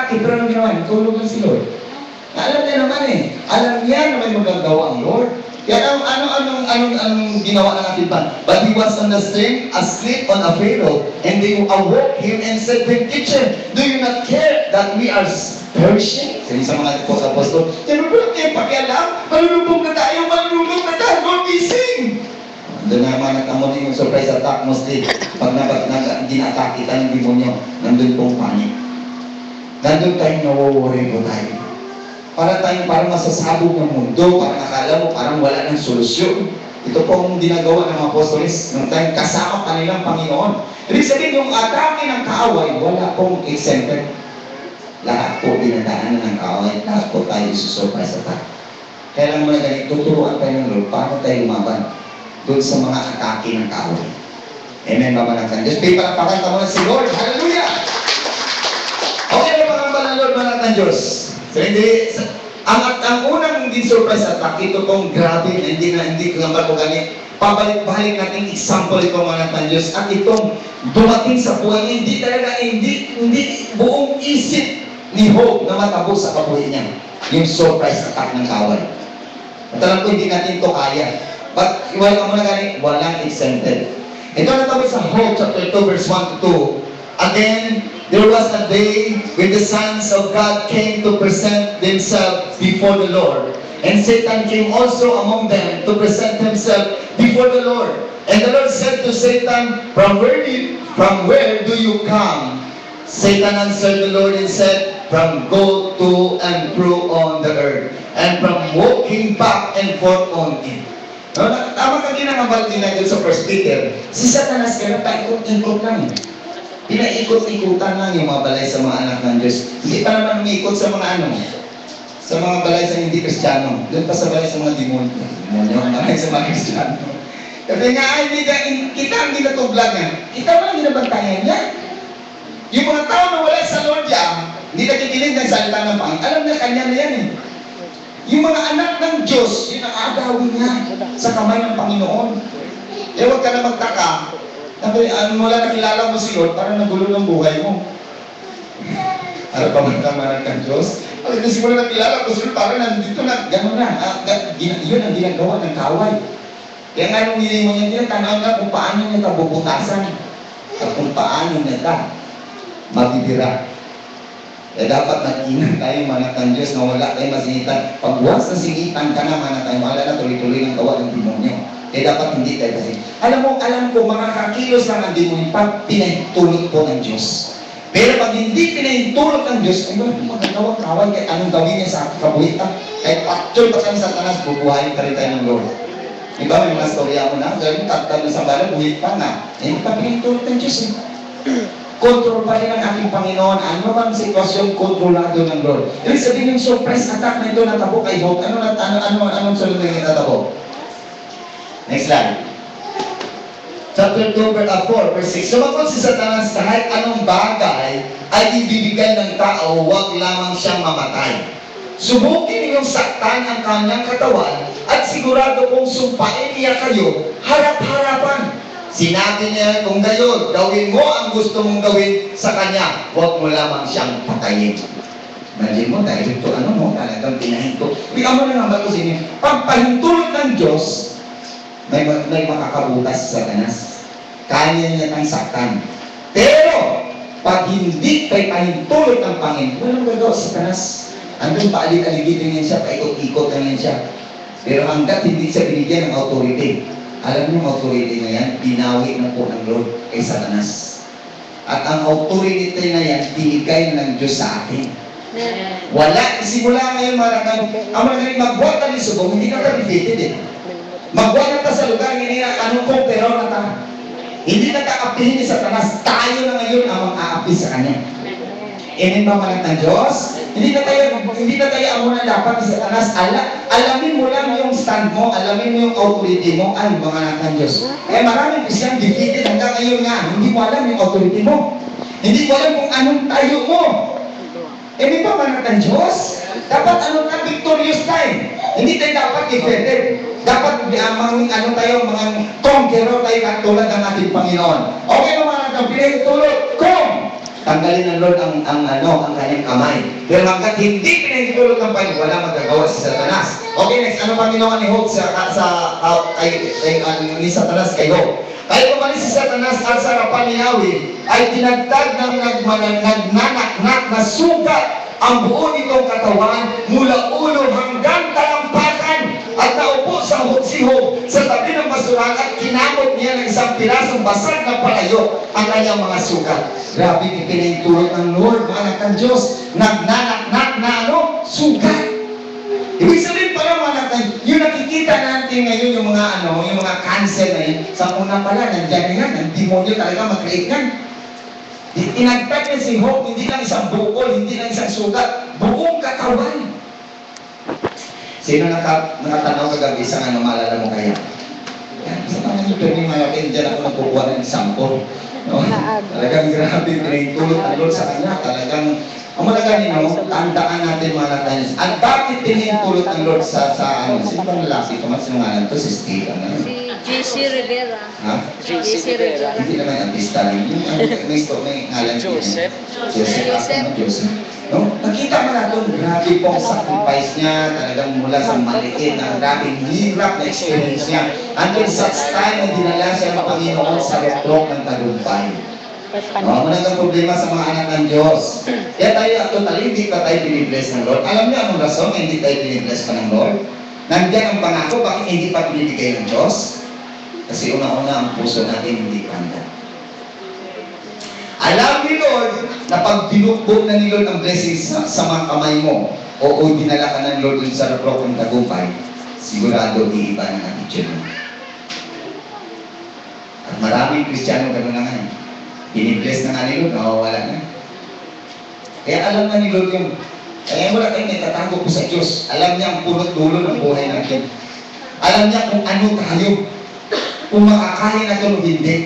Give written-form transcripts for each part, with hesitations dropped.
atake, pero ano ginawa? Natulog lang si Lord. Alam niya naman eh. Alam niya na may magagawa ang Lord. Kaya anong ginawa ng ating pan? But he was on the stream, asleep on a Pharaoh, and they awoke him and said, "Great teacher, do you not care that we are perishing?" Sabi sa mga apostol, "Sino ba kayo pakialam? Malulubog na tayo, Lord, gising!" Doon naman nagkamot yung surprise attack mostly. Pag din-attack kita ng demonyo, nandun pong panic. Nandun tayong nawaworry po tayo. Parang masasabog ng mundo, parang akala mo parang wala ng solusyon. Ito pong ginagawa ng mga apostoles, nung tayong kasama kanilang Panginoon. Ibig sabihin, yung atake ng kaaway, wala pong exempted. Lahat po dinadaanan ng kaaway, lahat po tayo susurprise attack. Kaya lang muna ganito, tuturuan tayo ng Lord, paano tayo lumaban doon sa mga atake ng kaaway. Amen, babanatan Diyos. Pipalapakan ka muna si Lord. Hallelujah! Okay na pangamba ng Lord, babanatan Diyos. So, hindi, ang unang hindi surprise attack, ito pong grabe, hindi ko naman po ganit. Pabalik-balik natin example ito mga ng Diyos. At itong dumating sa buhay niya, hindi buong isip ni Hope na matabos sa kabuhay niya. Yung surprise attack ng kaaway. At alam ko, hindi natin ito kaya. But, wala mo na ganit, walang exempted. Ito natapos sa Hope, chapter 2, verse 1 to 2. Again, there was a day when the sons of God came to present themselves before the Lord. And Satan came also among them to present himself before the Lord. And the Lord said to Satan, From where do you come? Satan answered the Lord and said, From go to and fro on the earth, and from walking back and forth on it. No, tama ka ginangabal din natin sa 1 Peter. Si Satanas kaya paikot-ikot lang. Pinaikot-ikutan lang yung mga balay sa mga anak ng Diyos. Hindi pa naman umiikot sa mga sa mga balay sa hindi Kristiyano. Doon pa sa balay sa mga demonyo. Ang balay sa mga Kristiyano. Kasi nga, kita ang ginatublag niya. Kita mo ang ginabantayan niya. Yung mga tao na wala sa Lord niya, hindi nakikinig ng salita ng Panginoon. Alam niya, kanya na yan eh. Yung mga anak ng Diyos, yun ang agawin niya sa kamay ng Panginoon. Eh, huwag ka na magtaka. Wala nakilala mo si Lord, parang nagulo ng buhay mo. Ano pa man kamaran ng Diyos? Pag simula nakilala ko si Lord, parang nandito na, gano'n na. Yun ang ginagawa ng kaway. Kaya nga nung hindi mo niya, tanaw na kung paano niya ito bubutasan. At kung paano niya ito mabibira. Kaya dapat nag-inang tayo mga ng Diyos na wala tayong masingitan. Pag once na singitan ka na mga tayo, wala na tuloy-tuloy ng gawa ng demonyo. Kaya dapat hindi tayo kasi. Alam ko, mga kakilos lang ang demonyo pag pinahintulot po ng Diyos. Pero pag hindi pinahintulot ng Diyos, ay wala kong magagawang kaway kahit anong gawin niya sa kabuhitan. Kahit actual pa kami sa tanas, bubuhayin pa rin tayo ng Lord. Diba, may mga storya mo na, gawin tatag na sa bala, buhit pa na. Eh, hindi pa pinahintulot ng Diyos eh. Control pa rin ang ating Panginoon. Ano bang sitwasyon kontrolado ng Lord? Ibig sabihin yung surprise attack na ito natabo kay Hope. Anong sunod na yung natabo? Next slide. Chapter 2, verse 6. Sumagot si Satanas, kahit anong bagay ay ibibigay ng tao, huwag lamang siyang mamatay. Subukin ninyong saktan ang kanyang katawan at sigurado kong sumpain niya kayo harap-harapan. Sinabi niya kung gayon, gawin mo ang gusto mong gawin sa kanya, huwag mo lamang siyang patayin. Imagine mo, dahil ito, talagang pinahinto. Bigyan mo na naman ko sa inyo, pagpahintulot ng Diyos, may makakabutas sa Satanas. Kaya niya ng saktan. Pero, pag hindi kay pahintulot ng Panginoon, walang gagawa sa Satanas. Andun paalik-aligidin niya siya, paikot-ikot lang siya. Pero hanggat hindi siya binigyan ng authority, alam niyo yung authority na yan, binawi na po ng Lord kay Satanas. At ang authority na yan, binigay ng Diyos sa atin. Wala, simula ngayon ang mga magbuhat ka ni Subong, hindi ka defeated eh. Magbuhat ka sa lugar, hindi na anong pero na ta. Hindi na ka-apihin ni Satanas, tayo na ngayon ang mag-aapi sa kanya. Amen ba mga ng Diyos? Hindi na tayo ang muna dapat ni Satanas. Alamin mo lang yung stand mo, alamin mo yung authority mo, ay mga ng Diyos. Kaya maraming Christian defeated hanggang ngayon nga, hindi mo alam yung authority mo. Hindi mo alam kung anong tayo mo. Amen ba mga ng Diyos? Dapat victorious time. Hindi tayo dapat defeated. Dapat mga conqueror tayo katulad ng ating Panginoon. Okay na mga ng pinahintulot, tanggalin ng Lord ang kanyang kamay. Pero hanggat hindi pinahintulot ng Panginoon, wala magagawa si Satanas. Okay, next, ano pa ginawa ni Job ni Satanas kay Job? Kaya umalis si Satanas at sa harapan ni Yahweh, ay tinagtag ng nagnanaknak na sugat ang buo nitong katawan mula ulo hanggang talampakan, at naupo sa Job sa tabi ng basurahan at kinamot niya ng isang pirasong basag na palayo ang kanyang mga sugat. Grabe, ipinahintulot ng Lord, mga anak ng Diyos, nagnanaknak na sugat. Ibig sabihin pala mga anak, yung nakikita natin ngayon yung mga cancer na yun, sa una pala, nandiyan yan, ang demonyo talaga mag-create yan. Tinagtag niya si Job, hindi lang isang bukol, hindi lang isang sugat, buong katawan. Sino nakatanaw kagabi sa maalala mo kaya? Yan, sa mga nyo pwede malapin, dyan ako nagkukuha ng sample. No? Talagang grabe, pinahintulot ang Lord sa kanya. Talagang, ang malaganin mo, tandaan natin mga natin. At bakit pinahintulot ang Lord sa sino bang lalaki? Kumasinungalan to, si Steve. Si JC Rivera. Ha? JC Rivera. Hindi naman artista rin. May ngalan. Joseph. Joseph. No? Nakita mo na ito, grabe po ang sacrifice niya, talagang mula sa maliit na grabing hirap na experience niya. Until such time na dinala siya ng Panginoon sa rotrok ng tagumpay. Wala kang problema sa mga anak ng Diyos. Kaya tayo, totally, hindi pa tayo binibless ng Lord. Alam niyo anong rason na hindi tayo binibless pa ng Lord? Nandiyan ang pangako, bakit hindi pa binibigay ng Diyos? Kasi una-una ang puso natin hindi panda. Alam ni Lord na pag binukbok na ni Lord ang blessings sa mga kamay mo, o dinala ka ng Lord dun sa rotrok ng tagumpay, sigurado iiba ng attitude mo. At maraming Kristiyano gano'n na nga. Binibless na nga ni Lord, nawawala na. Kaya alam na ni Lord yung, kaya wala tayong itatago po sa Diyos. Alam niya ang punot dulo ng buhay natin. Alam niya kung ano tayo, kung makakaya na ito o hindi.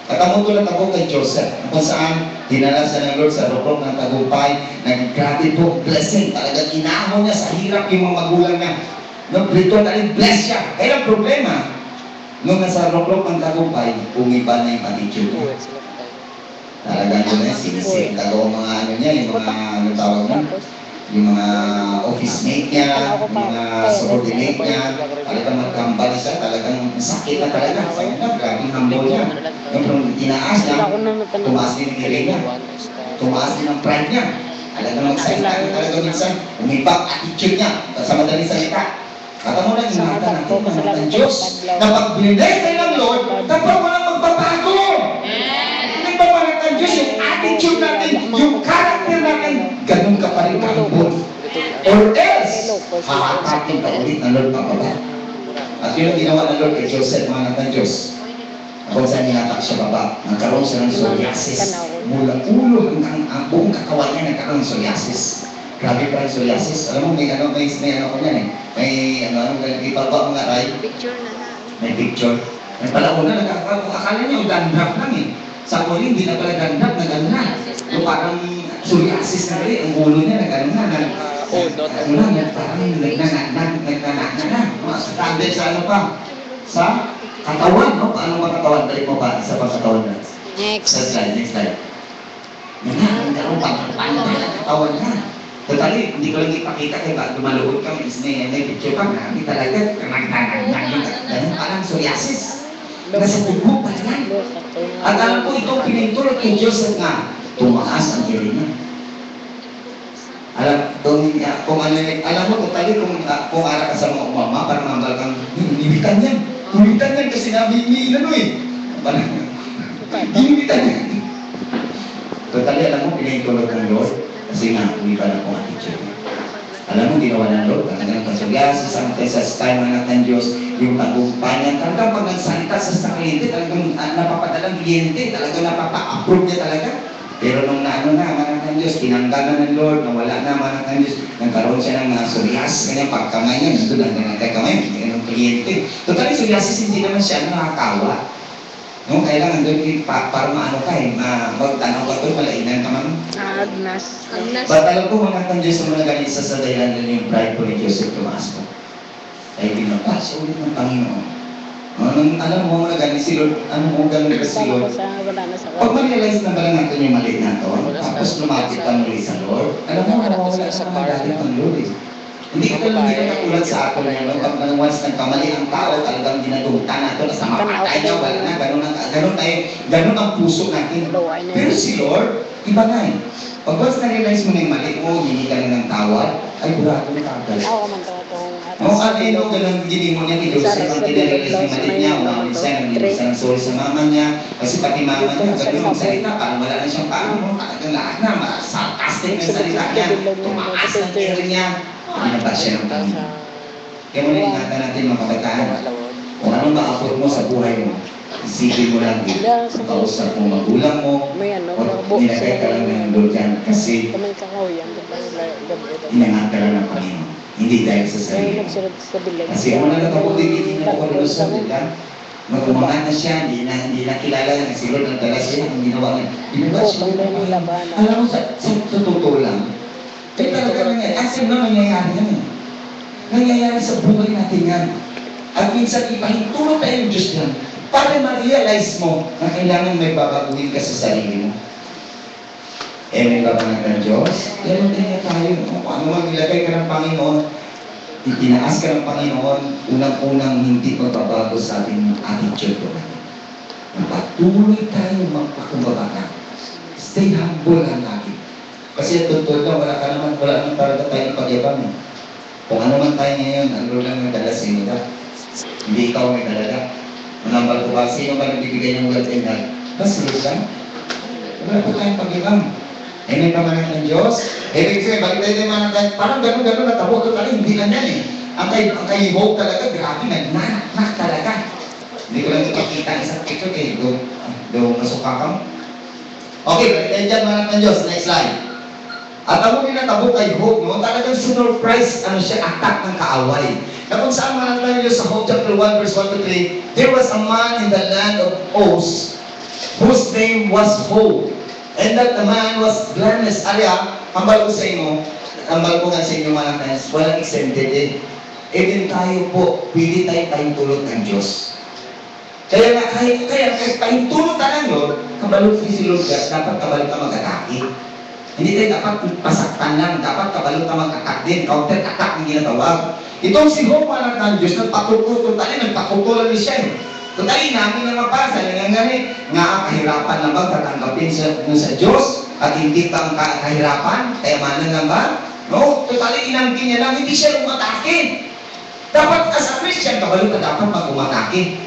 Katamutulad ako kay Joseph, kung saan dinala siya ng Lord sa rotrok ng tagumpay, nag-grabe po, blessing, talagang inahon niya sa hirap yung mga magulang niya. Nag-return na rin, bless siya. Kaya ang problema, nung nasa rotrok ng tagumpay, umiba na yung attitude niya. Talagang yun na, sinisip, tagaw mga ano niya, yung mga tawag niya, yung mga office mate niya, yung mga subordinate niya, talagang magkambali siya, talagang sakit na talaga. Sabi na, grabe humble niya. Yung tinaas niya, tumaas din ang hiling niya, tumaas din ang pride niya. Talagang magsalita niya talaga minsan, umibang attitude niya, sa madaling salita. Kata mo na, ingatan natin ng Diyos, na pag binigay tayo ng Lord, kapag walang magbabago. Nagbabalag ng Diyos, yung attitude natin, yung character natin, ganun ka pa rin kahapon. Or else, makakatin ka ulit ng Lord pababa. At yun ang ginawa ng Lord kay Joseph, mga anak ng Diyos. Kung saan nilatak siya baba, nagkaroon siya ng psoriasis. Mula ulo hanggang ang buong katawan niya nagkaroon ng psoriasis. Grabe pa rin psoriasis. Alam mo, may ano ko yan eh. May ipaba mga ray. Picture na lang. May picture. May palauna, akala niya yung dandruff lang eh. Sa huli, hindi na pala dandruff, nag-ano na. Yung parang psoriasis na rin, ang ulo niya nag-ano na. Parang nagnanak na. Standard sa ano pa? Sa katawan, no? Paano makatawan? Balik mo pa sa pagkatawan na. Next. Next slide. Nagkaroon pa, paano ba ang katawan na? Totally, hindi ko lang ipakita kayo ba, lumaluhod ka, may picture pa, hindi talaga, ganun parang psoriasis. Nasa tubo pa yan. At alam ko itong pinintulot kay Joseph nga, tumaas ang hiri niya. Alam mo, totally, kung ara ka sa mga umama, parang mambal kang, hinibitan yan. Hinibitan yan kasi nabi ni parang, hinibitan yan. Totally, alam mo, pinintulot ng Lord. Kasi nga, umiba na kong attitude. Alam mo, ginawa ng Lord, talagang pagsulyas, sa time ng anak ng Diyos, yung tagumpay niya, talagang pag nagsalita sa kliyente, talagang napapadalang kliyente, talagang napapa-approve niya talaga. Pero nung naano na, anak ng Diyos, tinanggal na ng Lord, nawala na anak ng Diyos, nagkaroon siya ng psoriasis, kanya pagkamay niya, nandun lang na nagkakamay, hindi ng kliyente. Totally, psoriasis, hindi naman siya nakakawa. No, kailangan doon para maano ka eh, magtanaw ka doon, malainan ka man. Agnas. Ba't alam ko mga ng Diyos na mga ganisa sa dahilan din yung pride ko ni Joseph tumaas ko. Dahil binabas ulit ng Panginoon. Alam mo na ganun si Lord, mo ganun ka si Tama ko Lord. sa wala na sa Pag ma-realize na ba lang natin yung mali na to, tapos lumapit ka muli sa Lord, alam mo, mawawala ka naman galit ng Lord eh. Hindi ka katulad sa atin ngayon, pag once nagkamali ang tao, talagang ginadungtan natin, nasa mapatay niya, wala na, ganun ang puso natin. Pero si Lord, iba na eh. Pag once na-realize mo na yung mali mo, hindi ka na ng tawad, ay burado na kagad. Ako man to itong Ganun gini mo niya, Joseph, ang tinarealize yung mali niya, minsan ng sorry sa mama niya, kasi pati mama niya, ganun ang salita, parang wala na siyang paano, talagang lahat na, sarcastic na salita niya, tumakas ng air niya, pinaba siya ng Panginoon. Kaya muna ingatan natin mga kabataan, kung anong maapot mo sa buhay mo, isipin mo lang dito, kausap mo magulang mo, o nilagay ka lang ng Lord yan, kasi inangat ka lang ng Panginoon. Hindi dahil sa sarili. Kasi kung nagkakabuti, hindi na ako lulusot, diba? Magumangan na siya, hindi na kilala na si Lord, nagdala siya, ang ginawa niya. Ginawa siya. Alam mo, sa totoo lang, kaya talaga nangyayari, as in na nangyayari yan eh. Nangyayari sa buhay natin yan. At minsan, ipahintulot tayo yung Diyos yan, para ma-realize mo na kailangan may babaguhin ka sa sarili mo. May babangat ng Diyos, ganun din niya tayo. Kung ano man nilagay ka ng Panginoon, itinaas ka ng Panginoon, unang-unang hindi magbabago sa ating attitude ko. Patuloy tayo magpakumbaba ka. Stay humble lang lagi. Kasi totoo lang, wala naman talaga tayong pagyabang. Kung ano man tayo ngayon, ano lang ang dala sa inyo. Hindi ikaw may dalaga. Manambal ko ba, sino ba nagbibigay ng wealth and health? Basta lang. Wala po tayong pagyabang. Amen pa man ng Diyos. Ibig sabihin, balik tayo naman natin, parang gano'n natabo ito talaga, hindi lang yan eh. Ang kay Hope talaga, grabe, nagnanak talaga. Hindi ko lang ipakita ang isang picture eh, do masuka ka mo. Okay, balik tayo dyan mga ng Diyos. Next slide. At ang mga natabo kay Hope, no, talagang surprise, attack ng kaaway. Na kung saan mga ng Diyos sa Hope chapter 1 verse 1 to 3, there was a man in the land of Oz, whose name was Hope. And that the man was blameless. Alya, hambal ko sa inyo, hambal ko nga sa inyo mga friends, walang exempted eh. Even tayo po, pili tayong tulot ng Diyos. Kaya tayong tulot ka ng Lord, kabalot si Lord, dapat kabalot ka mag-atake. Hindi tayo dapat pasaktan lang, dapat kabalot ka mag-attack din, counter-attack ang ginatawag. Itong si Hope, anak ng Diyos, nagpatututo tayo, nagpakutulan ni siya eh. Totally, namin na mabasa, nga kahirapan na ba tatanggapin sa Diyos at hindi pa ang kahirapan, kaya manan lang ba? No, totally, inangkin niya lang, hindi siya umatake. Dapat as a Christian, kabalo ka dapat mag-umatake.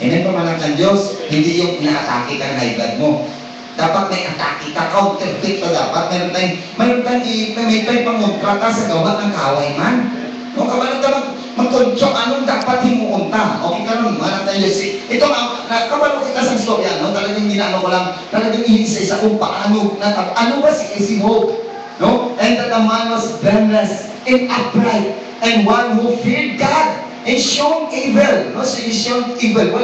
Yan ang pamanak ng Diyos, hindi yung ina-atake ka ng high blood mo. Dapat may atake ka, counterfeit pa dapat. Mayroon tayong pangontrata sa gawa ng kaaway man. No, kabalo ka mag-control, anong dapat himuunta? Okay ka nun, manang tayo si ito, kabalo kita sa storya, no? Talagang ginano ko lang, talagang iisa-isa kung paano, ano ba si Hope? No? And that the man was blameless and upright, and one who feared God, and shown evil. No? So, shown evil.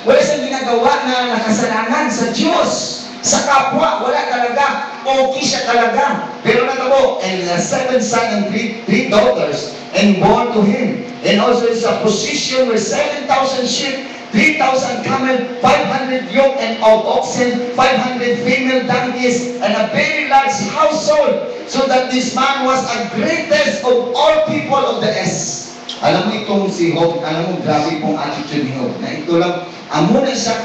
Wala siyang ginagawa na nakasalanan sa Diyos. Sa kapwa, wala talaga. Okay siya talaga. Pero natabo, and 7 sons and 3 daughters, and born to him. And also is a position where 7,000 sheep, 3,000 camel, 500 yoke and of oxen, 500 female donkeys, and a very large household, so that this man was the greatest of all people of the earth. Alam mo itong si Hope, alam mo grabe pong attitude ni Hope, na ito lang, amo na siya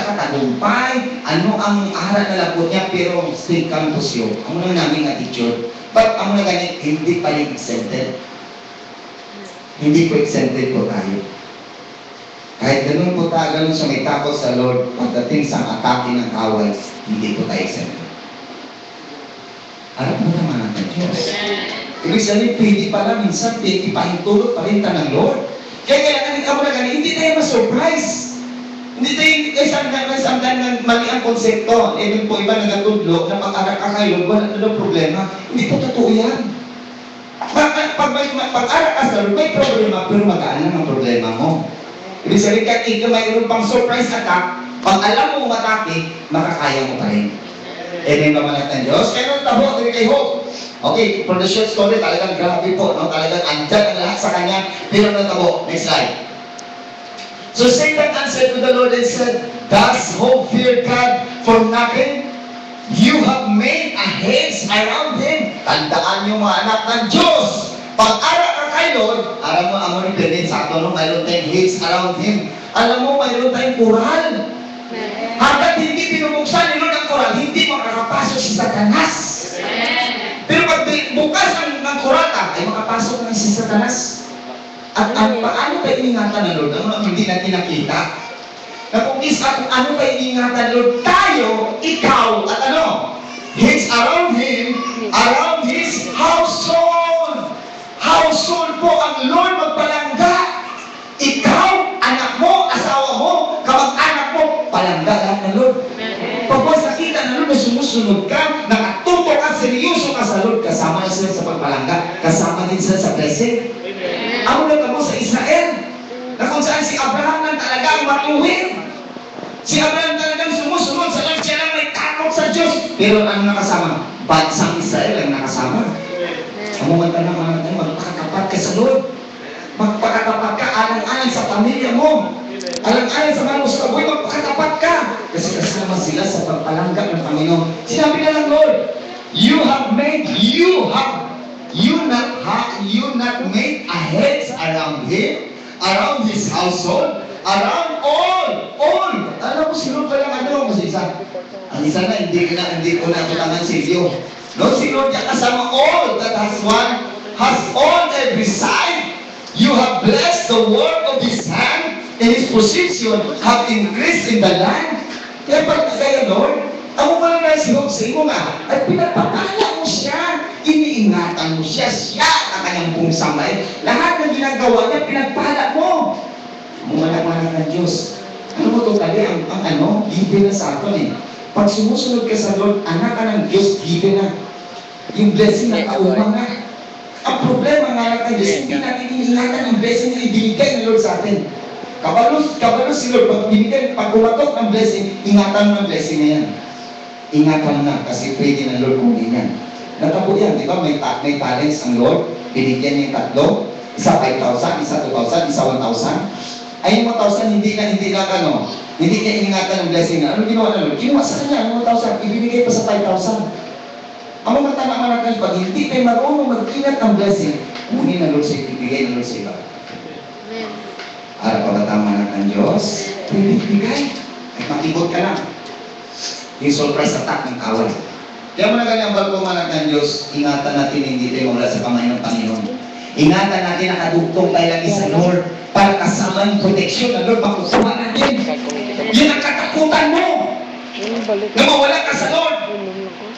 katagumpay, ano ang aral na labot niya, pero still campus yun. Amo na namin attitude. But amo na ganit, hindi pa yung exempted. Hindi po exempted po tayo. Kahit ganun po tayo, ganun siya may takot sa Lord, pagdating sa atake ng kaway, hindi po tayo exempted. Harap mo naman natin Diyos. Ibig sabihin, pwede pala minsan, ipahintulot pa rin ta ng Lord. Kaya kailangan amo na ganit, hindi tayo ma-surprise. Hindi tayo, sometimes mali ang konsepto. Even po iba nagatudlo na pag-aral ka kay Lord, wala na problema. Hindi po totoo yan. Pag-aral ka sa Lord, may problema, pero magaan lang ang problema mo. Ibig sabihin, kahit mayroon pang surprise attack, pag alam mo umatake, makakaya mo pa rin. Amen ba man ng Diyos? Kaya nung tabo, kay Hope. Okay, for the short story, talagang grabe po. No? Talagang andyan ang lahat sa kanya. Pero nung tabo, next slide. So Satan answered to the Lord and said, "Does Job fear God for nothing? You have made a hedge around him." Tandaan niyo mga anak ng Diyos. Pag-ara ka kay Lord, alam mo, ang mga ganit sa ato, no? Mayroon tayong hedge around him. Alam mo, mayroon tayong kural. Hanggat hindi pinubuksan ni Lord ang kural, hindi makakapasok si Satanas. Pero pag bukas ang kural, ay makapasok na si Satanas. At paano tayo ingatan ng Lord? Ano ang hindi natin nakita? Na kung ano tayo ingatan ng Lord? Tayo, ikaw, at ano? Hedge around him, around his household. Household po ang Lord magpalangga. Ikaw, anak mo, asawa mo, kamag-anak mo, palangga lahat ng Lord. Pagkas nakita ng Lord na sumusunod ka, nakatuto ka, seryoso ka sa Lord, kasama na sila sa pagpalangga, kasama din sila sa blessing. Ako na mo sa Israel, na kung saan si Abraham lang talaga ang matuwid. Si Abraham talagang sumusunod sa Lord, siya lang may takot sa Diyos. Pero ang nakasama, bansang Israel ang nakasama. Kamumanta na mga natin, magpakatapat ka sa Lord. Magpakatapat ka, alang-alang sa pamilya mo. Alang-alang sa mga sa kabuhay, magpakatapat ka. Kasi kasama sila sa pagpalangga ng Panginoon. Sinabi na lang, Lord, you not made a hedge around him, around his household, around all. Alam mo, si Lord pa lang kasi isa. Ang isa na, hindi ko na kitangan si Leo. No, si Lord niya kasama all that has on every side. You have blessed the work of his hand, and his position have increased in the land. Kaya pagkagaya, Lord, ako pa lang na si Job sa imo nga, at pinagpapala mo siya, iniingatan mo siya ang kanyang pungsamay. Lahat ng ginagawa niya, pinagpala mo. Umanak-manak ng Diyos. Ano mo totally, ang given na sa atin eh. Pag sumusunod ka sa Lord, anak ka ng Diyos, given na. Yung blessing na kaumang na. Ang problema nga ng Diyos, hindi natin iniingatan ang blessing na ibinigay ng Lord sa atin. Kabalos si Lord, pag kumatok ng blessing, ingatan mo ng blessing na yan. Ingatan mo na, kasi pwede ng Lord kunin yan. Natabo yan, di ba? May talents ang Lord, binigyan niya yung tatlo, isa 5,000, isa 2,000, isa 1,000. Ay yung 1,000, hindi niya ingatan ng blessing na. Ano ginawa na Lord? Ginawa sa kanya, yung 1,000, ibinigay pa sa 5,000. Ang mga tama-tama natin, pag hindi tayo marunong mag-ingat ng blessing, kunin na Lord sa ibigay na Lord sa iba. Para pagkatama ng Diyos, ibigay. Ay makibot ka lang. Yung surprise attack ng kawan. Kaya mo na ganyang balpuman ng Diyos, ingatan natin hindi tayo mula sa kamay ng Panginoon. Ingatan natin nakadugtong tayo lagi sa Lord para kasama yung protection ng Lord, makukuha natin. Yun ang katakutan mo. Na mawala ka sa Lord.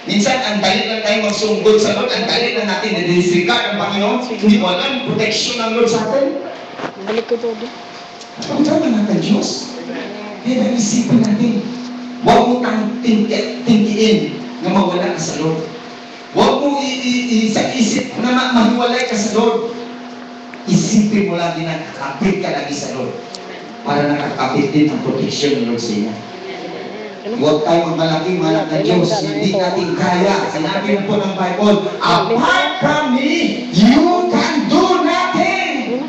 Minsan, ang dali lang tayo magsunggol sa Lord, ang dali lang natin na-disregard ang Panginoon. Hindi mo alam, protection ng Lord sa atin. Balik ko todo. Pagkama natin Diyos. Kaya nag-isipin natin, huwag mo tang tingkiin na mawala ka sa Lord. Huwag mo isip na mahiwalay ka sa Lord. Isipin mo lagi na kakapit ka lagi sa Lord. Para nakakapit din ang protection ng Lord sa inyo. Huwag tayo magmalaking malak na Diyos. Hindi natin kaya. Sinabi na po ng Bible, apart from me, you can do nothing.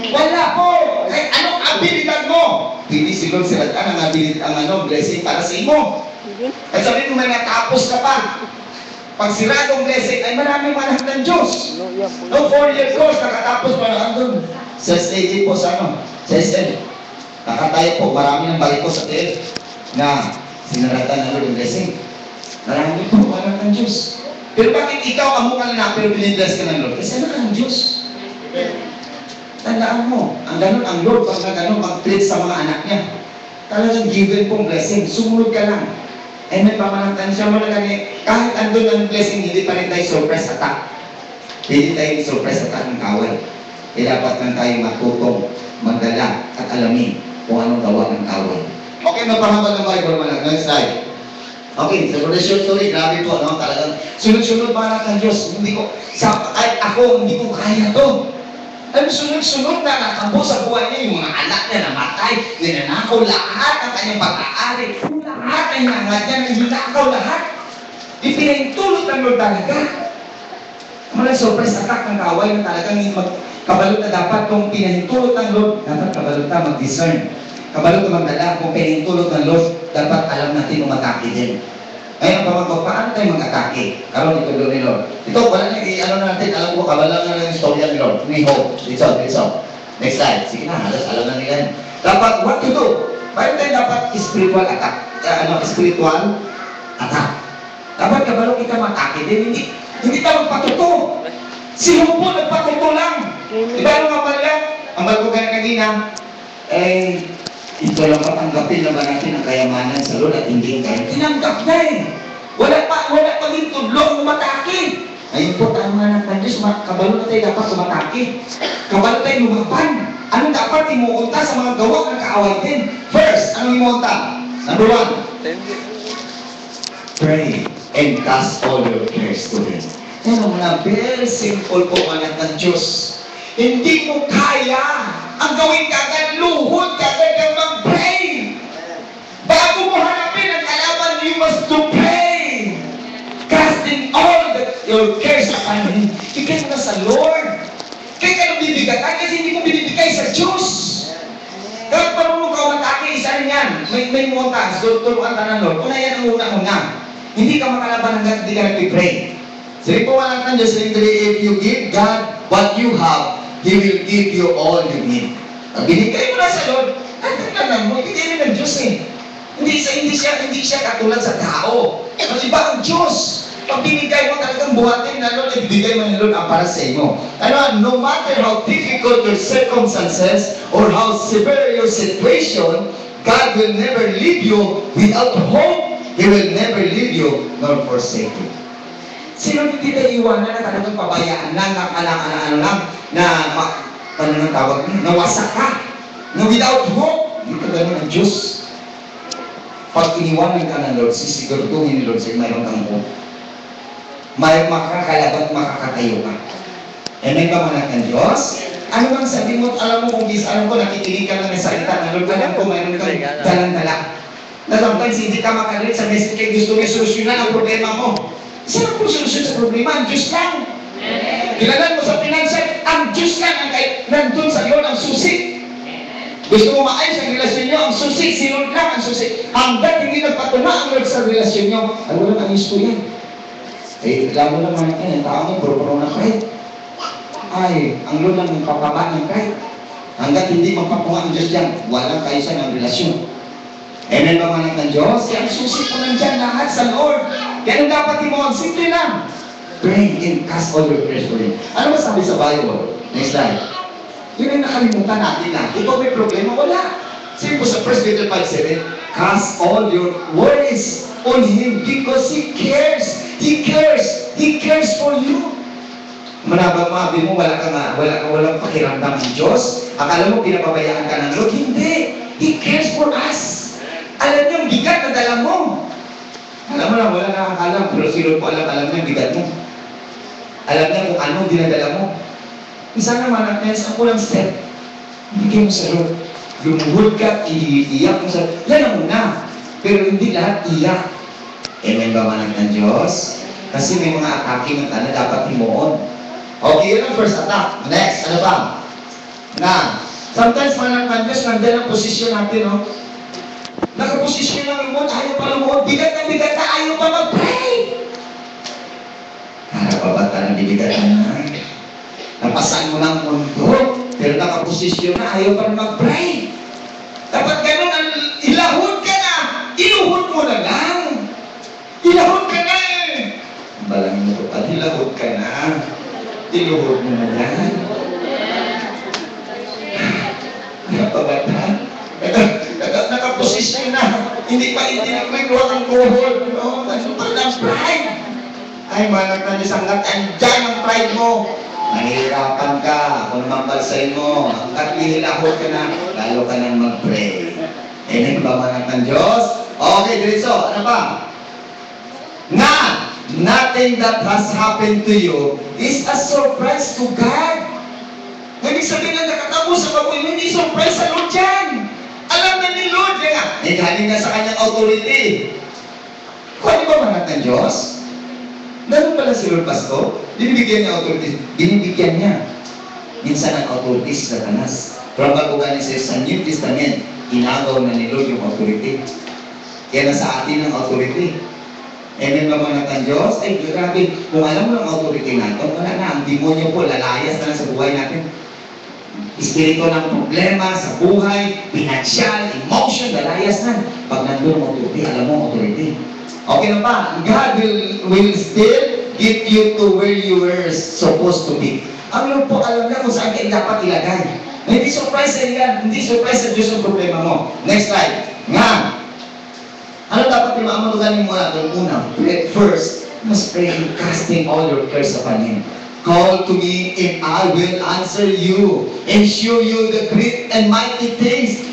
Wala po. Kahit anong abilidad mo. Hindi si Lord silataan ang abilidad, ang blessing para sa imo. At sabihin mo may natapos ka pa. Pag siradong blessing, ay maraming malak ng Diyos. No 4-year course, nakatapos pa na andun. Sa stage po sa sa SM. Nakatayo po, marami ng bariko sa tail na sinaratan na Lord yung blessing. Marami po, malak ng Diyos. Pero bakit ikaw ang mukha na pero binibless ka ng Lord? Kasi ano ka ng Diyos? Tandaan mo, ang ganun ang Lord, pag na ganun, mag-treat sa mga anak niya. Talagang given pong blessing, sumunod ka lang. Ay may pamanatan siya mo na gani, kahit andun ang blessing, hindi pa rin tayo surprise attack. Hindi tayo surprise attack ng kawal. Kaya dapat lang tayo matutong, magdala at alamin kung anong gawa ng kawal. Okay, mapahaba ng Bible malag. Next slide. Okay, so for the short story, grabe po, no? Talagang sunod-sunod mga anak ng Diyos. Kahit ako, hindi ko kaya to. Alam, sunod-sunod na nakabo sa buhay niya, yung mga anak niya namatay, ninanakaw lahat ang kanyang pag-aari. Lahat ay nangat niya, ninanakaw lahat. Ipinahintulot ng Lord talaga. Malang surprise attack ng kaway na talagang kabalot na dapat kung pinahintulot ng Lord, dapat kabalot na mag-discern. Kabalo ka magdala, kung pinintulot ng Lord, dapat alam natin umatake din. Ngayon, paano tayo mag-atake? Karoon ito doon ni Lord. Ito, wala na, ano natin, alam ko, kabalo na lang yung storya ni Lord. Ni Hope. Dito. Next slide. Sige na, halos alam na nila. Dapat, what to do? Mayroon tayo dapat spiritual attack. Spiritual attack. Dapat kabalo kita matake din. Hindi tayo magpatuto. Si Hope po, nagpatuto lang. Diba ano nga pala? Ang bago ka na kanina, ito lang patanggapin na ba natin ang kayamanan sa Lord at hindi tayo tinanggap na eh. Wala pa din tudlo ang umatake. Ngayon po, tayo mga ng Diyos, kabalo na tayo dapat umatake. Kabalo tayo lumaban. Ano dapat imuunta sa mga gawa ng kaaway din? First, anong imuunta? Number 1, pray and cast all your cares to Him. Yan ang very simple po mga ng Diyos. Hindi mo kaya ang gawin ka agad, luhod ka agad kang mag-pray. Bago mo hanapin ang kalaban, you must to pray. Casting all your cares upon Him. Bigay mo na sa Lord. Kaya ka nang bibigatan kasi hindi mo binibigay sa Diyos. Kapag marunong ka umatake, isa rin yan. May montas, turuan ka ng Lord. Una yan ang una-una. Hindi ka makalaban hanggang hindi ka nag-pray. Sabi po nga ng Diyos, if you give God what you have, He will give you all you need. Binigay mo na sa Lord, hanggang mo, bigay rin ng Diyos eh. Hindi siya katulad sa tao. Kasi ba ang Diyos? Pag binigay mo talagang buhatin na Lord, ibigay mo ni Lord ang para sa inyo. Ano, no matter how difficult your circumstances or how severe your situation, God will never leave you without hope. He will never leave you nor forsake you. Sino hindi tayo iwanan na talagang pabayaan lang, nawasak ka, na without hope? Hindi ka ganun ang Diyos. Pag iniwanan ka ng Lord, sisiguraduhin ni Lord sa'yo, mayroon kang hope. May makakalaban, makakatayo ka. Amen ba mga ng Diyos? Ano bang sabi mo, alam mo kung alam ko, nakikinig ka lang ng salita ng Lord, alam ko mayroon kang dalang-dala. Na sometimes hindi ka makalit sa message kaya gusto may solusyonan ang problema mo. Saan po solusyon sa problema? Ang Diyos lang. Kailangan mo sa financial, ang Diyos lang ang nandun sa iyo ang susi. Gusto mo maayos ang relasyon nyo, ang susi, si Lord lang ang susi. Hanggang hindi nagpatuna ang Lord sa relasyon nyo, ano lang ang isko yan? Alam mo naman yan, ang tao mo, puro-puro na kahit. Ay, ang Lord lang ang papaba ng kahit. Hanggang hindi magpapunga ang Diyos yan, walang kaayusan ang relasyon. Amen ba mga ng Diyos? Kaya ang susi po nandyan lahat sa Lord. Kaya nung dapat mo, simple lang. Pray and cast all your cares for Him. Ano ba sabi sa Bible? Next slide. Yun ang nakalimutan natin na. Ito may problema, wala. Sabi po sa 1 Peter 5:7, cast all your worries on Him because He cares. He cares. He cares for you. Manabang mabi mo, walang pakiramdam ng Diyos. Akala mo, pinapabayaan ka ng Lord. Hindi. He cares for us. Alam niyo, ang bigat na dala mo. Alam mo lang, wala nakakalam. Pero si Lord po alam niya ang bigat mo. Alam niya kung ano dinadala mo. Isa naman, ang sa kulang step, bigay mo sa Lord. Lumuhod ka, iiyak mo sa Lord. Yan ang una. Pero hindi lahat iyak. Amen ba man ng Diyos? Kasi may mga atake ng tala dapat himuon. Okay, yun ang first attack. Next, ano pa? Sometimes man ng Diyos, nandiyan ang posisyon natin, no? Nakaposisyon lang mo, ayaw pa lumuhod. Bigat na, ayaw pa mag-pray. Harap pa ba tayo bibigatan na? Napasan mo ng mundo, pero nakaposisyon na, ayaw pa mag-pray. Dapat ganun, ilahod ka na. Iluhod mo na lang. Ilahod ka na eh. Balang mo pa, ilahod ka na. Iluhod mo na lang. Napabata. Nakaposisyon na. Hindi may kuha kang kuhod. Ano pa ng pride? Ay, manag na nisanggat. Andyan ang pride mo. Nahihirapan ka. Kung mambalsay mo, hanggat ihilahod ka na, lalo ka nang mag-pray. Amen ba manag ng Diyos? Okay, diretso. Ano pa? Nothing that has happened to you is a surprise to God. Ibig sabihin na nakatapos sa pag-uwi, hindi surprise sa Lord yan. Alam na ni Lord yan. Galing na sa kanyang authority. Kung ano ba manat ng Diyos? Ganun pala si Lord Pasto. Binibigyan niya authority. Binibigyan niya. Minsan ang authority sa Satanas. From Bagugan sa New Testament. inagaw na ni Lord yung authority. Kaya nasa atin ang authority. Amen ba mga ng Diyos? Ay, grabe. Kung alam mo ang authority natin, wala na. Ang demonyo po, lalayas na lang sa buhay natin. Espiritu ng problema sa buhay, pinansyal, emotion, lalayas na. Pag nandun ang authority, alam mo ang authority. Okay na pa? God will still get you to where you were supposed to be. Ang Lord po, alam na kung saan kayo dapat ilagay. Hindi surprise sa iyan. Hindi surprise sa Diyos ang problema mo. Next slide. Nga. Ano dapat yung maamulugan mo natin? Una, first, must pray casting all your cares upon Him. Call to me and I will answer you and show you the great and mighty things.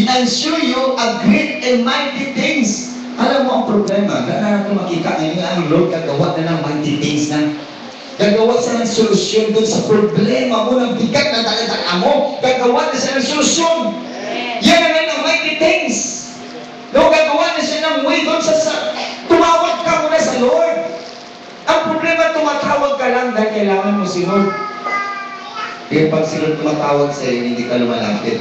And show you a great and mighty things. Alam mo ang problema, gana natin makita ngayon ang Lord gagawa na ng mighty things na. Gagawa siya ng solusyon doon sa problema mo ng bigat na dala-dala mo. Gagawa na siya ng solusyon. Yan ang mighty things. No, gagawa na siya ng way doon sa tumawag ka muna sa Lord. Ang problema, tumatawag ka lang dahil kailangan mo si Lord. Kaya pag si Lord tumatawag sa iyo, hindi ka lumalapit.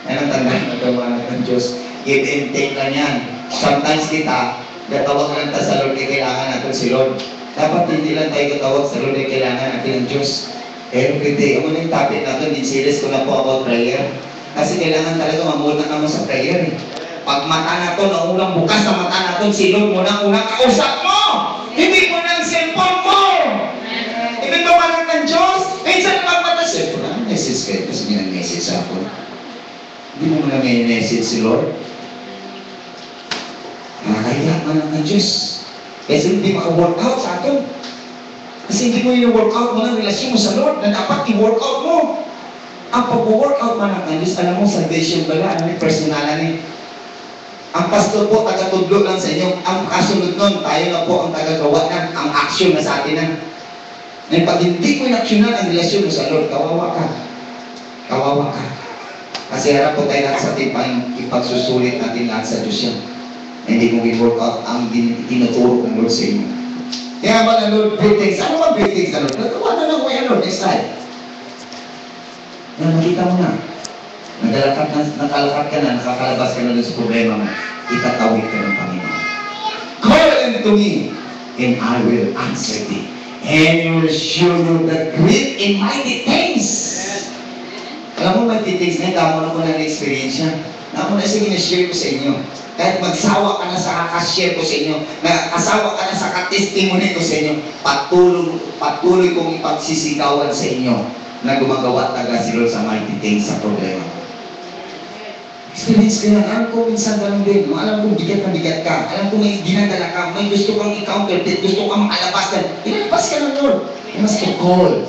Yan ang tandaan na gawa ng Diyos. Give and take lang yan. Sometimes kita, gatawag lang tayo sa Lord, kailangan natin si Lord. Dapat hindi lang tayo gatawag sa Lord, kailangan natin ang Diyos. Every day. Ang unang topic natin, din series ko na po about prayer. Kasi kailangan talaga mamuna ka mo sa prayer. Pag mata natin, ang unang bukas sa mata natin, si Lord mo na unang kausap mo! Hindi mo ng cellphone mo! Hindi mo pa lang ng Diyos! Minsan pagmata cellphone, ano message kayo? Kasi may nag-message ako. Hindi mo na may message si Lord. Nakakaya man lang ng Diyos. Kasi hindi maka-workout sa atin. Kasi hindi mo yung workout mo ng relasyon mo sa Lord na dapat i-workout mo. Ang pag-workout man ng Diyos, alam mo, salvation pala, ano yung personalan eh. Ang pastor po, taga-tudlo lang sa inyo. Ang kasunod nun, tayo na po ang tagagawa ng ang action na sa atin na. Ngayon, pag hindi mo in-actionan ang relasyon mo sa Lord, kawawa ka. Kawawa ka. Kasi harap po tayo lahat sa ating ipagsusulit natin lahat sa Diyos yan. Hindi mo i-work out ang tinuturo ng Lord sa inyo. Kaya ba na Lord, great things? Ano ba great things na Lord? Nagawa na lang ko yan Lord, next slide. Yan, makita mo na. Nakalakad ka na, nakakalabas ka na dun sa problema mo. Itatawid ka ng Panginoon. Call unto me, and I will answer thee. And you will show you the great and mighty things. Alam mo, mighty things na, damo na ko na na-experience yan. Damo na sige na-share ko sa inyo. Kahit magsawa ka na sa kakashare ko sa inyo, nakasawa ka na sa katestimony ko sa inyo, patuloy kong ipagsisigawan sa inyo na gumagawa taga si Lord sa mighty things sa problema. Experience ko yan. Alam ko minsan ganun din. Alam ko bigat na bigat ka. Alam ko may ginadala ka. May gusto kang i-counterfeit. Gusto kang makalabas ka. Ilalabas ka ng Lord. You must call.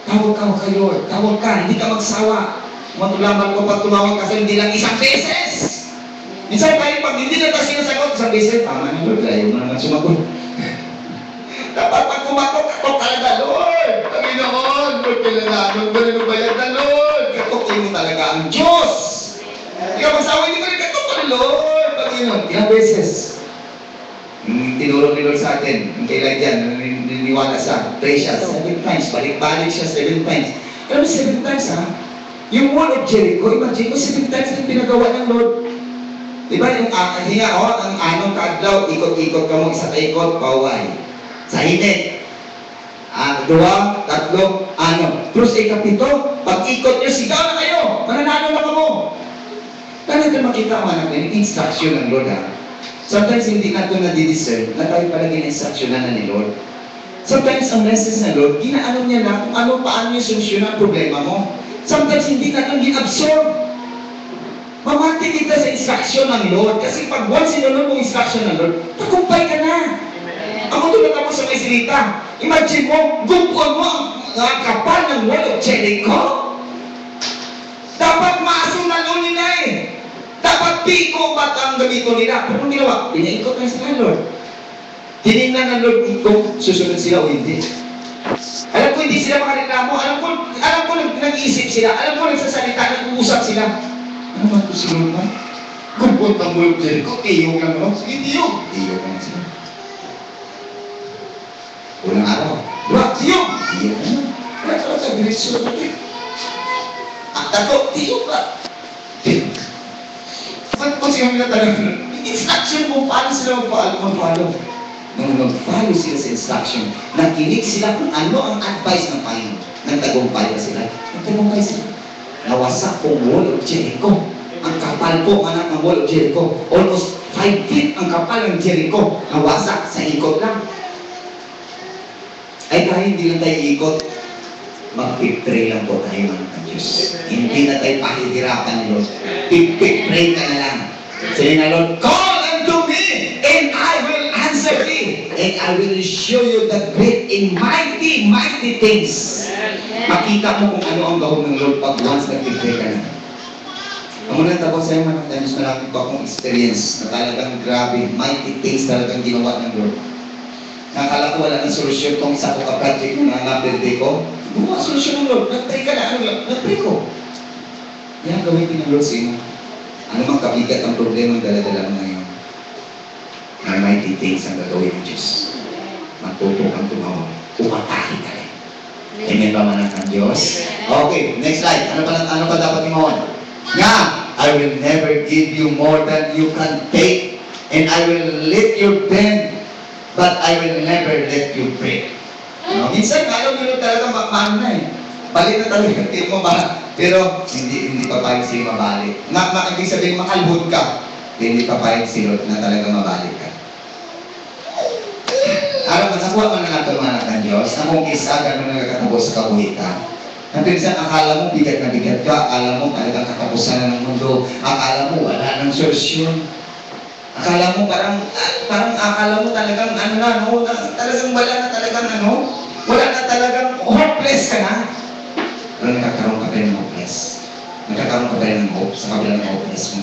Tawag ka kay Lord. Tawag ka. Hindi ka magsawa. Matulaman ko pag tumawag kasi hindi lang isang beses. Minsan tayo pag hindi na tayo sinasagot isang beses, tama na Lord. Ayaw mo naman sumagot. Dapat pag kumatok, katok talaga, Lord. Panginoon, Lord, kailangan mo ba yan na Lord? Katokin mo talaga ang Diyos. Ikaw magsawa, hindi ko rin katok ka Lord. Panginoon, ilang beses. Tinuro ni Lord sa atin, yung kailan yan, niniwala sa precious, 7 times, balik-balik siya 7 times. Alam mo, 7 times ha? Yung wall of Jericho, imagine mo, 7 times yung pinagawa ng Lord. Diba yung ang anong kaadlaw, ikot-ikot ka mo, isa ikot, paway. Sa init. 2, 3, Pero sa ikapito, pag ikot nyo, sigaw na kayo, mananalo na ka mo. Kaya natin makita ang anak yung instruction ng Lord ha. Sometimes hindi natin na-discern na tayo pala gina-instructionan na ni Lord. Sometimes ang message ng Lord, ginaano niya na kung paano yung solusyon ang problema mo. Sometimes hindi natin gina-absorb. Mamati kita sa instruction ng Lord. Kasi pag once sinunod mong instruction ng Lord, tagumpay ka na. Ako tulad ako sa may silita. Imagine mo, gumpuan mo ang kapal ng wall of Jericho. Dapat maasunan nila eh. Dapat piko ba't ang gamito nila? Pero kung ginawa, pinaikot na sila Lord. Tinignan ng Lord kung susunod sila o hindi. Alam ko hindi sila makareklamo. Alam ko nag-iisip sila. Alam ko nagsasalita, nag-uusap sila. Ano man ito sila naman? Kung puntang wall of Jericho, tiyog lang naman. Sige, tiyog. Tiyog lang sila. Unang araw. Diba? Tiyog. Tiyog naman. Wala ka lang sa direksyon natin. Tako, tiyo ka. Ba't po siya mga talagang, instruction mo, paano sila mag-follow? Nung mag-follow sila sa instruction, nakinig sila kung ano ang advice ng Panginoon. Nagtagumpay ba sila? Nagtagumpay sila. Nawasak ko wall of Jericho. Ang kapal ko, anak ng wall of Jericho. Almost 5 feet ang kapal ng Jericho. Nawasak sa ikot lang. Ay tayo, hindi lang tayo ikot. Mag-pray lang po tayo ng Diyos. Hindi na tayo pahihirapan ni Lord. Pray ka na lang. Say na, Lord, call unto me and I will answer thee and I will show you the great and mighty, mighty things. Makita mo kung ano ang gawin ng Lord pag once nag-pray ka na. Ang muna tapos sa'yo mga times, marami pa akong experience na talagang grabe, mighty things talagang ginawa ng Lord. Nakala ko wala ng solusyon itong isa ko ka-project ko na birthday ko. Gumawa solusyon ng Lord. Nag-pray ka na. Ano lang? Nag-pray ko. Yan gawin din ng Lord sa inyo. Ano mang kabigat ang problema ang dala-dala mo ngayon? Na mighty things ang gagawin ng Diyos. Matuto kang tumawag. Umatake ka rin. Amen ba man ang Diyos? Okay, next slide. Ano pa dapat imawan? Nga, I will never give you more than you can take and I will lift your bend but I will never let you break. No? Minsan, alam nyo talaga makmaan na eh. Balik na talaga yung mo ba? Pero hindi pa payag sila mabalik. Ibig sabihin, makalhod ka. Hindi pa payag sila na talaga mabalik ka. Alam mo, nakuha mo na natin mga anak ng Diyos na kung isa gano'n nagkatapos sa kabuhitan. Na pinsan, akala mo bigat na bigat ka, akala mo talagang katapusan na ng mundo, akala mo wala ng solusyon. Akala mo parang akala mo talagang talagang wala na talagang wala na talagang hopeless ka na. Pero nakakaroon ka pa rin ng hopeless. Nakakaroon ka pa rin ng hope sa kabila ng hopeless mo.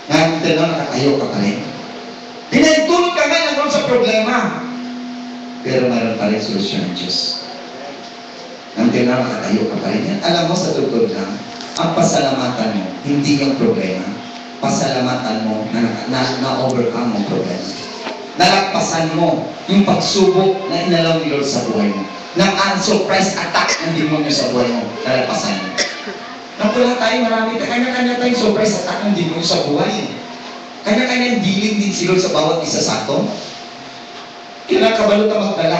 Ngayon, nakatayo ka pa rin. Pinagtulog ka nga ng sa problema. Pero mayroon pa rin solusyon ng Diyos. Until na nakatayo ka pa rin yan. Alam mo, sa tugtog lang, ang pasalamatan mo, hindi yung problema. Pasalamatan mo na overcome ang problema. Nalagpasan mo yung pagsubok na inalaw ni Lord sa buhay mo. Nang unsurprise attack ng demonyo sa buhay mo, nalagpasan mo. Napula tayo, marami tayo, kanya-kanya tayong surprise attack ng demonyo sa buhay. Kanya-kanya dealing din si Lord sa bawat isa sa ato. Kailangan kabalot na magdala.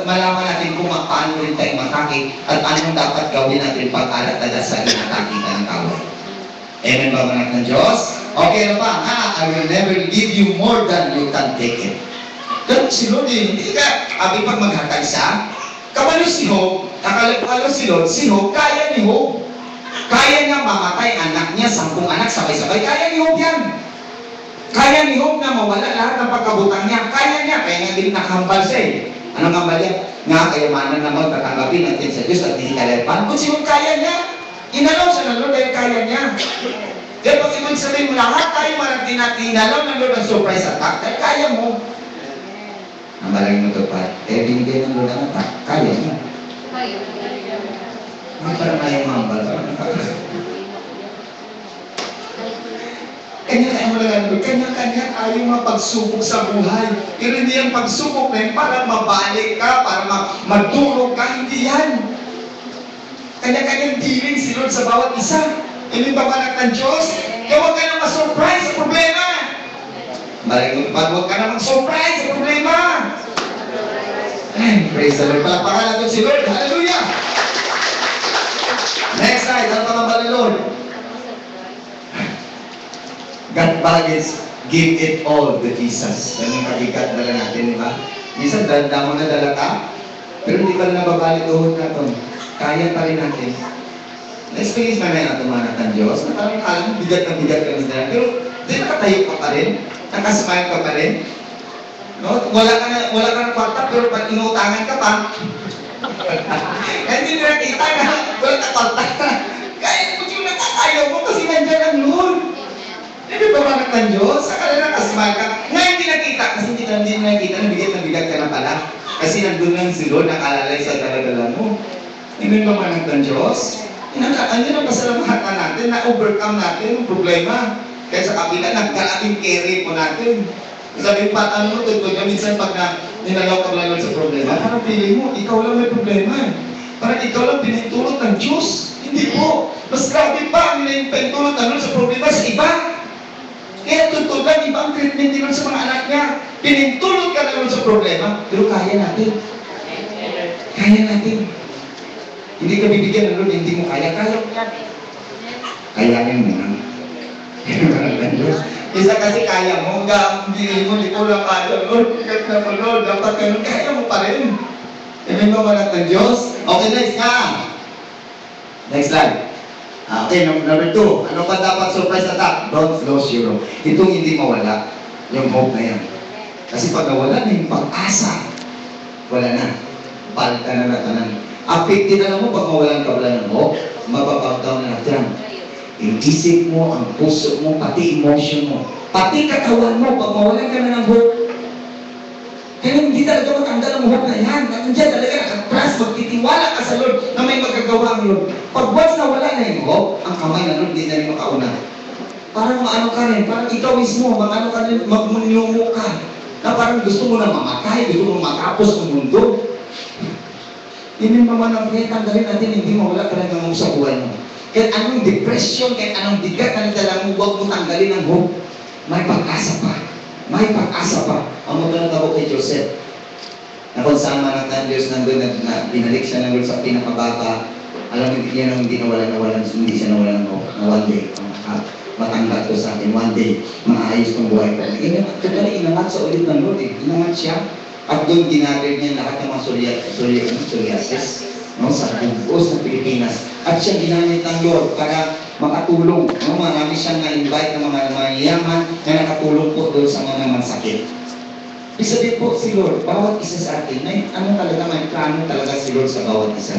Malaman natin kung paano rin tayo matake at anong dapat gawin natin pag-alat sa inatake ng tao. Amen ba mga ng Diyos? Okay na ba? I will never give you more than you can take it. Ganun si Lord eh. Hindi ka, pag maghatag siya, kabalo si Job, nakalagpalo si Lord, kaya ni Job. Kaya niya mamatay anak niya, 10 anak, sabay-sabay. Kaya ni Job yan. Kaya ni Job na mawala lahat ng pagkabutang niya. Kaya niya, kaya nga din nakahambal siya eh. Anong hambal niya? Nga, kayamanan naman, tatanggapin natin sa Diyos at hindi kalapan. Kung si Job kaya niya, inalaw sa Lord dahil kaya niya. Kaya pag ibig sabihin mo, lahat tayo marami natin inalaw ng Lord ang surprise attack, dahil kaya mo. Ang malaki mo ito pa, binigay ng Lord ang attack, kaya niya. Hindi parang ayaw mambal, parang kanya-kanya mo lang Lord, kanya-kanya tayo mapagsubok sa buhay. Pero hindi yung pagsubok na yun para mabalik ka, para magdurog ka, hindi yan. Kanya-kanyang dealing si Lord sa bawat isa. Hindi ba anak ng Diyos? Kaya huwag ka na ma-surprise sa problema. Huwag ka na mag-surprise sa problema. Ay, praise the Lord. Palakpakan natin si Lord. Hallelujah! Next slide. Ano pa ba ni Lord? God baggage, give it all to Jesus. Yan yung kabigat dala natin, di ba? Minsan, dala mo na dala ka, pero hindi ka na nababalik doon na ito. Kaya pa rin natin. Na-experience pa na natin mga ng Diyos, na parang alam, bigat na bigat ka na pero di nakatayo ka pa rin, nakasmile ka pa rin. No? Wala ka na kwarta, pero pag inutangan ka pa, hindi na nakita na, wala ka kwarta. Kaya kung yung nakatayo mo, kasi nandiyan ang Lord. Hindi ba mga ng Diyos? Akala na nakasmile ka. Ngayon hindi nakita, kasi hindi nakita, na bigat ka na pala. Kasi nandun lang si Lord, nakalalay sa daladala mo. Hindi ba mga ng Diyos? Ano ang pasalamatan natin, na-overcome natin yung problema. Kaya sa kapila, nagkalating carry po natin. Sabi pa, ano mo, tugtog na minsan pag ninalaw ka lang sa problema, parang feeling mo, ikaw lang may problema. Parang ikaw lang pinintulot ng Diyos. Hindi po. Mas grabe pa ang pinintulot ng Lord sa problema sa iba. Kaya totoo lang, iba ang treatment ni Lord sa mga anak niya. Pinintulot ka na Lord sa problema, pero kaya natin. Kaya natin. Hindi ka bibigyan ng Lord, hindi mo kaya. Kaya mo yan. Kayanin mo na. Isa kasi kaya mo, hindi mo lang kaya, Lord. Ikat na mo, Lord. Dapat ganun, kaya mo pa rin. Amen ba manat ng Diyos? Okay, next nga. Next slide. Okay, number 2. Ano pa dapat surprise attack? Don't lose your hope. Itong hindi mawala, yung hope na yan. Kasi pag nawala na yung pag-asa, wala na. Palta na natanan. Affected na mo pag mawalan ka wala ng hope, mababagdaw na natin. Yung isip mo, ang puso mo, pati emotion mo, pati katawan mo, pag mawalan ka na ng hope, kaya hindi talaga matanggal ang hope na yan. Nandiyan talaga nakatras, magtitiwala ka sa Lord na may magagawa ang Lord. Pag once na wala na yung hope, ang kamay na Lord, hindi na rin makauna. Parang maano ka rin, parang ikaw mismo, magano ka rin, magmunyumo ka. Na parang gusto mo na mamatay, gusto mo matapos ang mundo. Hindi naman ang kaya tanggalin natin, hindi mawala ka rin ng sa buhay mo. Kahit anong depression, kahit anong bigat na nagdala mo, huwag mo tanggalin ang hope. May pag-asa pa. May pag-asa pa. Ang magandang tabo kay Joseph, na kung saan man ang Diyos nandun na binalik siya ng Lord sa pinakababa, alam mo, hindi nawalan, hindi siya nawalan ng hope, na one day, matanggal ko sa akin, one day, maayos kong buhay ko. Inangat sa ulit ng Lord, inangat siya. At doon ginagawin niya lahat ng mga psoriasis, no, sa bugos ng Pilipinas. At siya ginamit ng Lord para makatulong. No, marami siyang na-invite ng mga yaman na nakatulong po doon sa mga masakit. Ibig sabihin po si Lord, bawat isa sa atin, may plano talaga si Lord sa bawat isa.